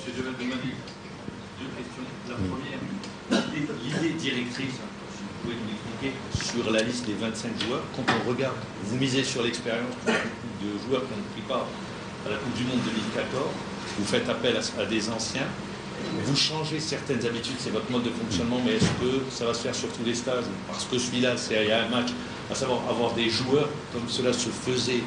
Monsieur Joël Demandé, deux questions. La première, l'idée directrice, si vous pouvez nous expliquer, sur la liste des 25 joueurs, quand on regarde, vous misez sur l'expérience de joueurs qui ont pris part à la Coupe du Monde 2014, vous faites appel à des anciens, vous changez certaines habitudes, c'est votre mode de fonctionnement, mais est-ce que ça va se faire sur tous les stages? Parce que celui-là, il y a un match, à savoir avoir des joueurs comme cela se faisait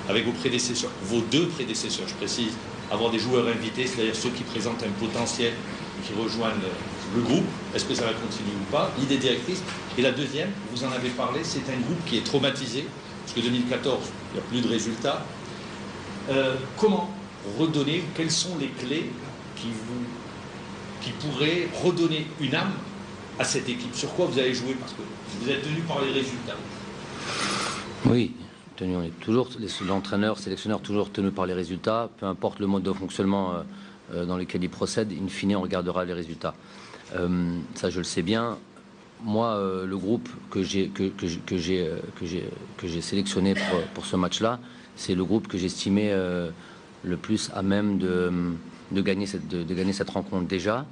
avec vos prédécesseurs, vos deux prédécesseurs, je précise, avoir des joueurs invités, c'est-à-dire ceux qui présentent un potentiel et qui rejoignent le groupe, est-ce que ça va continuer ou pas? L'idée directrice. Et la deuxième, vous en avez parlé, c'est un groupe qui est traumatisé, parce que 2014, il n'y a plus de résultats. Comment redonner, quelles sont les clés qui pourraient redonner une âme à cette équipe? Sur quoi vous allez jouer? Parce que vous êtes tenu par les résultats. Oui. On est toujours, l'entraîneur, sélectionneur, toujours tenu par les résultats, peu importe le mode de fonctionnement dans lequel il procède, in fine, on regardera les résultats. Ça, je le sais bien. Moi, le groupe que j'ai sélectionné pour ce match-là, c'est le groupe que j'estimais le plus à même de gagner cette rencontre déjà.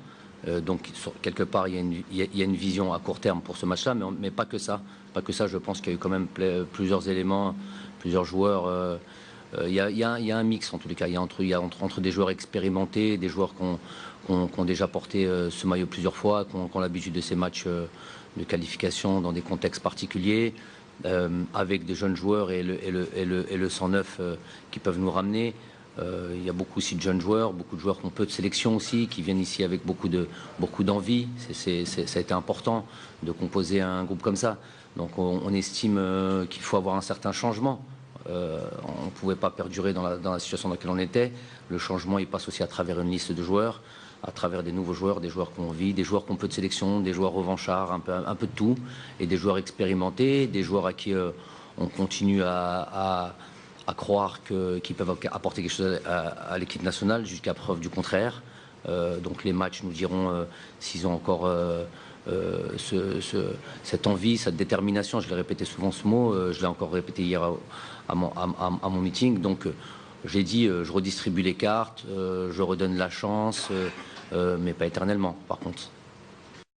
Donc, quelque part, il y a une vision à court terme pour ce match-là, mais pas que ça. Pas que ça, je pense qu'il y a eu quand même plusieurs éléments, plusieurs joueurs. Il y a un mix, en tous les cas. Il y a entre des joueurs expérimentés, des joueurs qui ont déjà porté ce maillot plusieurs fois, qui ont l'habitude de ces matchs de qualification dans des contextes particuliers, avec des jeunes joueurs et le 109 qui peuvent nous ramener. Il y a beaucoup aussi de jeunes joueurs, beaucoup de joueurs qui ont peu de sélection aussi, qui viennent ici avec beaucoup d'envie. Ça a été important de composer un groupe comme ça. Donc on estime qu'il faut avoir un certain changement. On ne pouvait pas perdurer dans la situation dans laquelle on était. Le changement, il passe aussi à travers une liste de joueurs, à travers des nouveaux joueurs, des joueurs qui ont envie, des joueurs qui ont peu de sélection, des joueurs revanchards, un peu de tout, et des joueurs expérimentés, des joueurs à qui on continue à croire qu'ils peuvent apporter quelque chose à l'équipe nationale jusqu'à preuve du contraire. Donc les matchs nous diront s'ils ont encore cette envie, cette détermination. Je l'ai répété souvent ce mot, je l'ai encore répété hier à mon meeting. Donc j'ai dit, je redistribue les cartes, je redonne la chance, mais pas éternellement par contre.